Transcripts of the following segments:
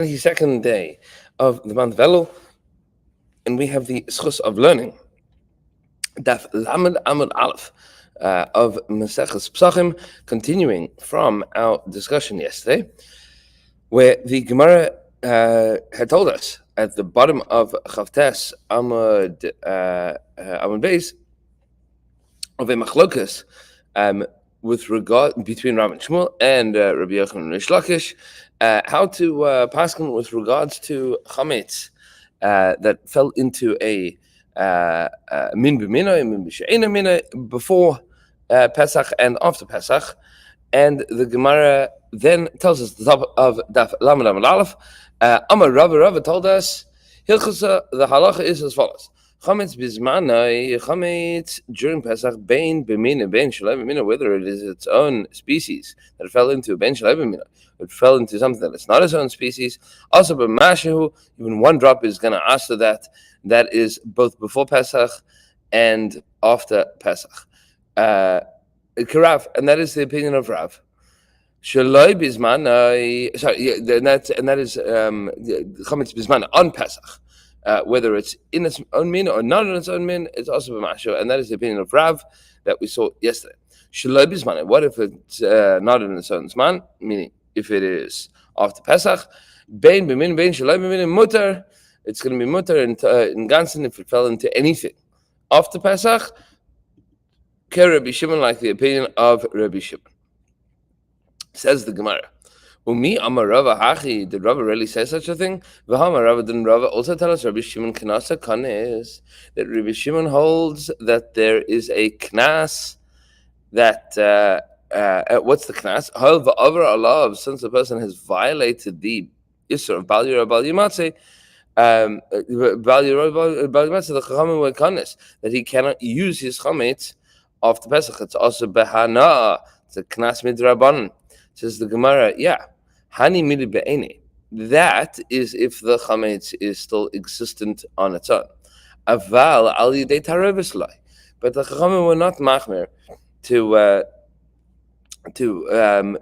22nd day of the month of Elul, and we have the schus of learning Daf Lamed Amud Aleph of Maseches Pesachim, continuing from our discussion yesterday, where the Gemara had told us at the bottom of Chavtes Amud Beis of a machlokas with regard between Rav and Shmuel and Rabbi Yochanan and Rish Lakish, how to paskin with regards to chametz that fell into a min b'mina, min b'she'ena mina before Pesach and after Pesach, and the Gemara then tells us the top of Daf Lamed Amud Aleph. Amar Rava told us Hilchasa, the halacha is as follows. Chametz bizmanai, chametz during Pesach, bein b'mina, bein shalai b'mina, whether it is its own species that it fell into, bein shalai b'mina, it fell into something that is not its own species. Also, b'mashehu, even one drop is going to answer that. That is both before Pesach and after Pesach. Karav, and that is the opinion of Rav. Shalai bizmanai, and that is chametz bizmanai on Pesach. Whether it's in its own min or not in its own min, it's also b'mashu, and that is the opinion of Rav that we saw yesterday. Shaloi b'zman. What if it's not in its own zman? Meaning, if it is after Pesach, bein b'min, bein shaloi b'min, mutar. It's going to be mutar in ganzen if it fell into anything after Pesach. Ke Rabbi Shimon, like the opinion of Rabbi Shimon. Says the Gemara. Umi Amar Rava Hachi, did Rava really say such a thing? V'hamar Rava, didn't Rava also tell us Rabbi Shimon Knasa Kanes, that Rabbi Shimon holds that there is a knas that what's the knas? Hal v'avar alav, since the person has violated the Isser of Bal Yirah Bal Yimatzeh, Bal Yirah Bal Yimatzeh, the Chachamim were kanes, that he cannot use his chametz after Pesach. It's also behana, it's a knas midrabanan. Says the Gemara, yeah, hani mili be'ene. That is if the chametz is still existent on its own. Aval al yidei tarevis lai. But the chachamim were not machmer to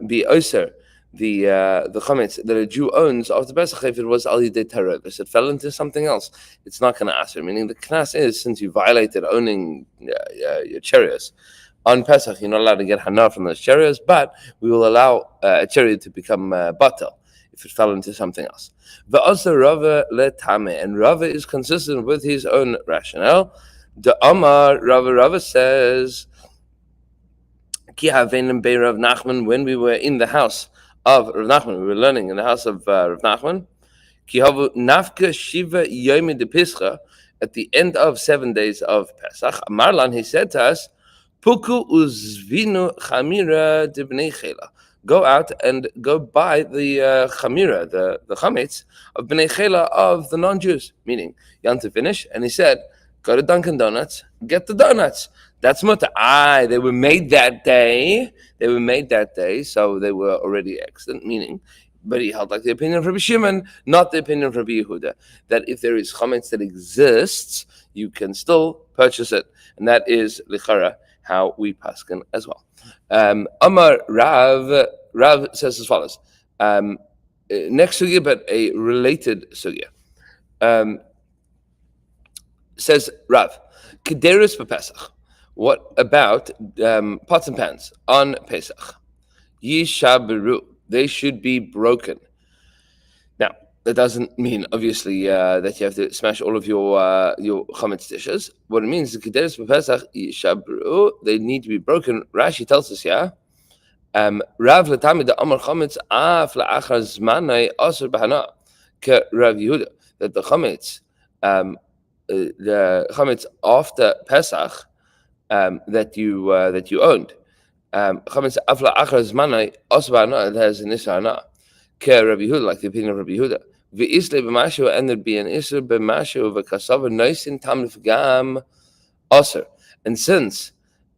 be oser the chametz that a Jew owns after Pesach if it was al yidei tarevis. It fell into something else. It's not going to aser. Meaning the knas is, since you violated owning your chariots on Pesach, you're not allowed to get hana from those chariots, but we will allow a chariot to become batel if it fell into something else. But also Rava letame, and Rava is consistent with his own rationale. The Amar Rava says, Ki havenim bei Rav Nachman, when we were in the house of Rav Nachman, we were learning in the house of Rav Nachman. Ki havu nafka shiva yomi de pischa, at the end of 7 days of Pesach. Amarlan, he said to us, Puku uzvinu chamira de bnei chela. Go out and go buy the chamira, the chametz of bnei chela, of the non-Jews. Meaning, you want to finish? And he said, go to Dunkin' Donuts, get the donuts. That's mutter. They were made that day. So they were already extant. Meaning, but he held like the opinion of Rabbi Shimon, not the opinion of Rabbi Yehuda, that if there is chametz that exists, you can still purchase it. And that is lichara how we paskin as well. Amar Rav says as follows. Next sugya, but a related sugya. Says Rav, Kederus Pesach. What about pots and pans on Pesach? Yishaberu. They should be broken. Now, that doesn't mean, obviously, that you have to smash all of your chametz dishes. What it means is Kederus Pesach Yishabru. They need to be broken. Rashi tells us, yeah. Rav Latami the Amar chametz af la'achar zmanai asur b'hana ke Rav Yehuda, that the chametz after Pesach that you owned, chametz af la'achar zmanai asur b'hana, it has an isra hana ke Rav Yehuda, like the opinion of Rav Yehuda. V'isle b'mashu, and there'd be an isra b'mashu v'kasav noisin tam l'fgam asur, and since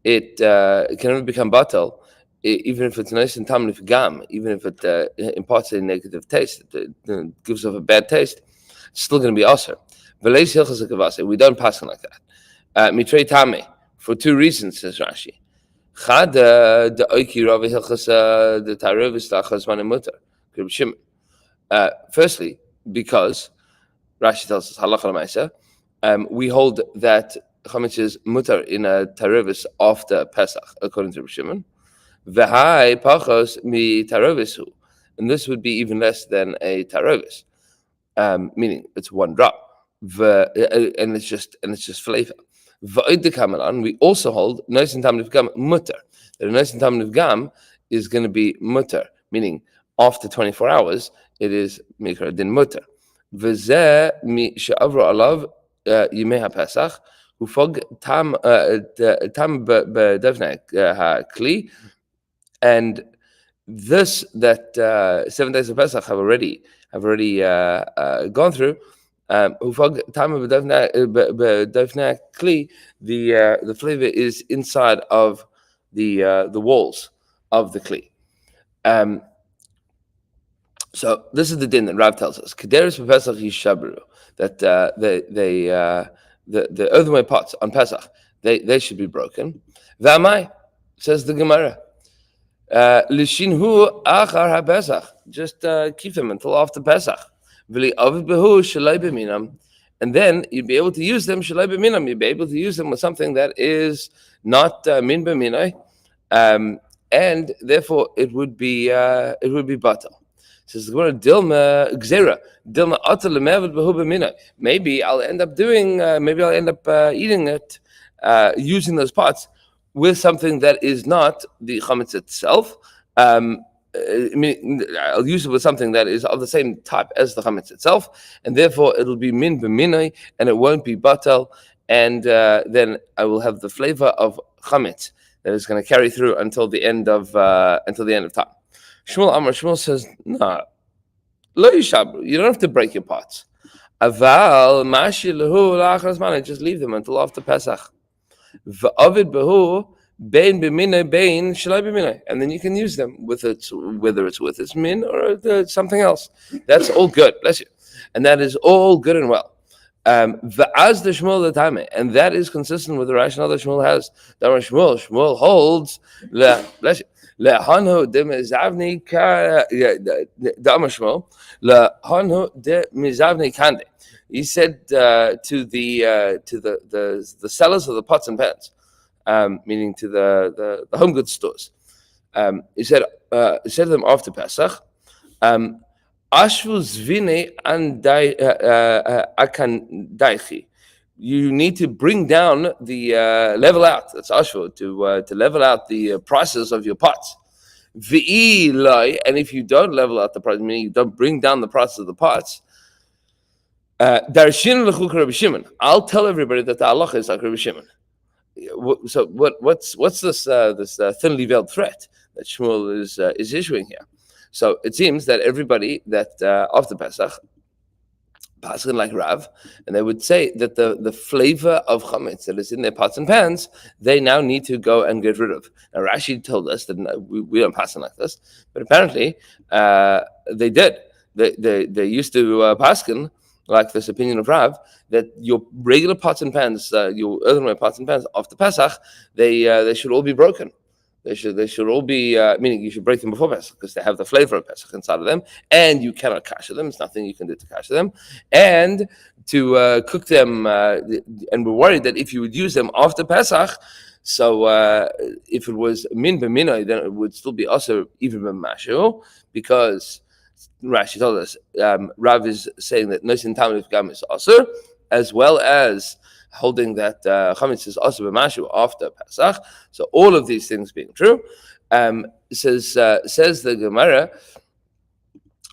it can only become batel, even if it's nice and tam l'fgam, even if it imparts a negative taste, it gives off a bad taste, it's still going to be asur. We don't pass on like that. Mitrei tame, for two reasons, says Rashi. Chad the oiki Rav hilchas the tarevis lachas man mutar. Firstly, because Rashi tells us halacha l'maisa, we hold that chametz is mutar in a tarevis after Pesach, according to Rav Shimon. V'hai pachos mi tarevisu, and this would be even less than a tarevis, meaning it's one drop. And it's just flavor. We also hold noisen tam nifgam mutter. That a noisen tam nifgam is going to be mutter, meaning after 24 hours it is mikra din mutter. V'zeh mi she'avro alav yimei haPesach ufog tam b'devnek ha'kli, and this that 7 days of Pesach have already gone through. The flavor is inside of the walls of the kli. So this is the din that Rav tells us. Kederis b'Pesach yishabru, that the earthenware pots on Pesach they should be broken. V'amai, says the Gemara. Lishinhu achar haPesach, just keep them until after Pesach. And then you'd be able to use them. You'd be able to use them with something that is not min b'minai, and therefore it would be batal. Says the Gemara, Dilma gzera, Dilma atal lemevet behu b'minai. Maybe I'll end up eating it, using those pots with something that is not the chametz itself. I'll use it with something that is of the same type as the chametz itself, and therefore it'll be min b'minai, and it won't be batal, and then I will have the flavor of chametz that is going to carry through until the end of time. Shmuel says, no, lo yishabru, you don't have to break your pots. Aval mashi lehu la'achar zman, just leave them until after Pesach. V'avid behu bein b'minai bein shalai b'minai, and then you can use them with it, whether it's with its min or something else. That's all good, bless you, and that is all good and well. V'az the Shmuel l'tame, and that is consistent with the rationale that Shmuel has. Shmuel holds bless you. Lehanhu de mizavni Shmuel lehanhu de mizavni kande. He said to the sellers of the pots and pans, meaning to the home goods stores. He said to them after Pesach, Ashvu zvine akan daichi. You need to bring down the level out. That's ashvu, to level out the prices of your pots. V'i loy, and if you don't level out the price, meaning you don't bring down the price of the pots, darshin l'chuk Rabbi Shimon. I'll tell everybody that the halacha is like Rabbi Shimon. So what's this thinly veiled threat that Shmuel is issuing here? So it seems that everybody that after Pesach, Paskin like Rav, and they would say that the flavor of chametz that is in their pots and pans, they now need to go and get rid of. Now Rashi told us that we don't pass like this, but apparently they did. They used to paskin like this opinion of Rav, that your regular pots and pans, your earthenware pots and pans after Pesach, they should all be broken. They should all be, meaning you should break them before Pesach because they have the flavor of Pesach inside of them, and you cannot kasher them. There's nothing you can do to kasher them, and to cook them. And we're worried that if you would use them after Pesach, so if it was min b'minai, then it would still be also even b'mashu, because Rashi told us Rav is saying that nosin tam nifgam is also, as well as holding that chametz is also b'mashu after Pesach. So all of these things being true, says the Gemara,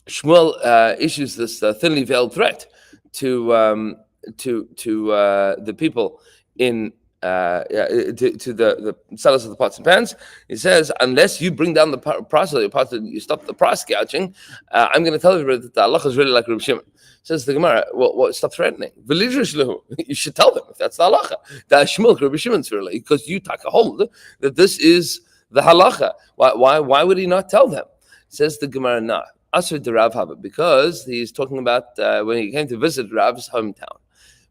Shmuel issues this thinly veiled threat to the people in to the sellers of the pots and pans. He says, unless you bring down the price of your pots and you stop the price gouging, I'm going to tell everybody that the halacha is really like Reb Shimon. Says the Gemara, well, stop threatening. You should tell them if that's the halacha. That Shmuel Reb Shimon's really, because you take a hold that this is the halacha. Why would he not tell them? Says the Gemara, no. Asr de Rav Haba, because he's talking about when he came to visit Rav's hometown,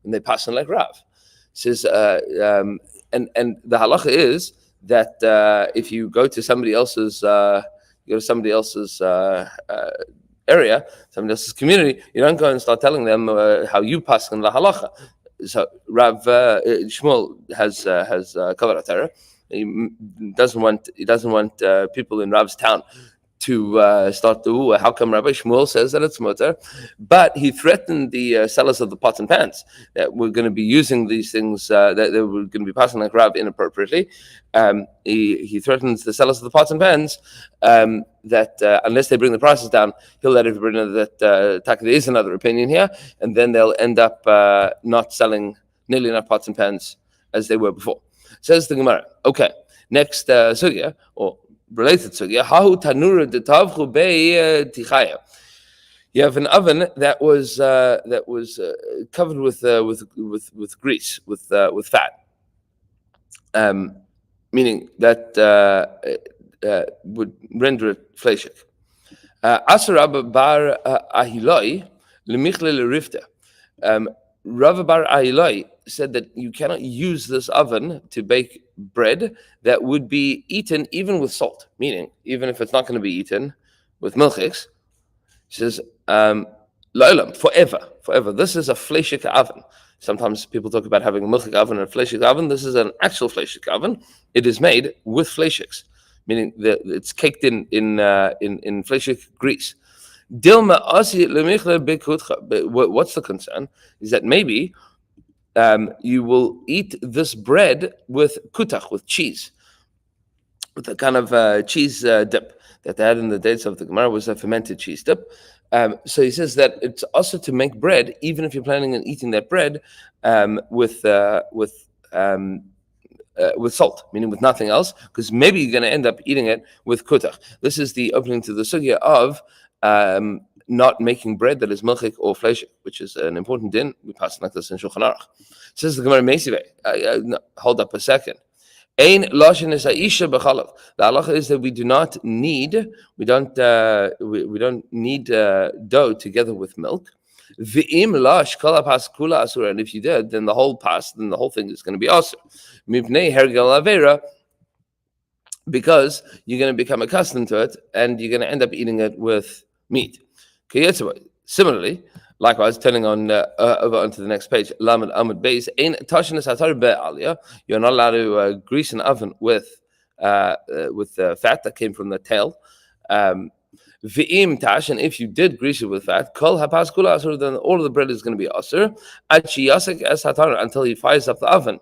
and they pass on like Rav. Says, and the halacha is that if you go to somebody else's, area, somebody else's community, you don't go and start telling them how you pass in la halacha. So Rav Shmuel has kavod Torah. He doesn't want people in Rav's town to start to, how come Rabbi Shmuel says that it's mutter? But he threatened the sellers of the pots and pans that we're going to be using these things, that they were going to be passing like Rav inappropriately. He threatens the sellers of the pots and pans that unless they bring the prices down, he'll let everybody know that there is another opinion here, and then they'll end up not selling nearly enough pots and pans as they were before. Says the Gemara. Okay, next sugya, or related sugya, hahu tanura detavchu bei tichaya. You have an oven that was covered with grease, with fat, meaning that would render it fleshik. Asar bar ahiloi lemichle lerifta. Rav bar ahiloi said that you cannot use this oven to bake bread that would be eaten even with salt, meaning even if it's not going to be eaten with milchiks. He says, Lo'olam, forever. This is a fleshik oven. Sometimes people talk about having a milchik oven and a fleshik oven. This is an actual fleshik oven. It is made with fleshiks, meaning that it's caked in fleshik grease. Dilma asi lemichle bekutcha. What's the concern? Is that maybe you will eat this bread with kutach, with cheese, with a kind of cheese dip that they had in the days of the Gemara, was a fermented cheese dip. So he says that it's also to make bread, even if you're planning on eating that bread with salt, meaning with nothing else, because maybe you're going to end up eating it with kutach. This is the opening to the sugya of not making bread that is milchik or fleshik, which is an important din. We pass like this in Shulchan Aruch. Says the Gemara Meisive. Hold up a second. Ein lashon is aisha b'chalav. The halacha is that we don't need dough together with milk. V'im lash kol hapas kula asura. And if you did, then the whole thing is going to be asur. Mipnei hergel avera, because you're going to become accustomed to it and you're going to end up eating it with meat. Similarly, likewise, turning on over onto the next page, Lamed Amud Beis, you're not allowed to grease an oven with fat that came from the tail. V'im tash, and if you did grease it with fat, kol hapas kula asur, then all of the bread is going to be asur until he fires up the oven.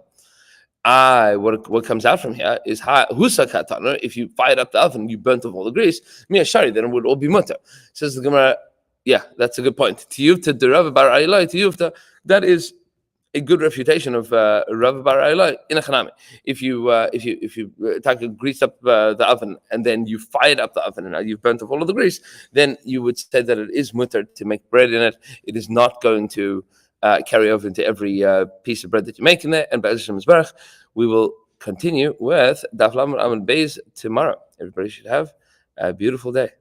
What comes out from here is husak hatana. If you fired up the oven, you burnt off all the grease. Mia shari, then it would all be mutter. Says the Gemara. Yeah, that's a good point. Tiyuvta de Rav bar Ayilai, Tiyuvta, that is a good refutation of Rav bar Ayilai in a chanami. If you grease up the oven and then you fired up the oven and now you've burnt off all of the grease, then you would say that it is mutter to make bread in it. It is not going to carry over into every piece of bread that you make in there. And by Hashem Yisbarach, we will continue with Daf Lamed Amud Beis tomorrow. Everybody should have a beautiful day.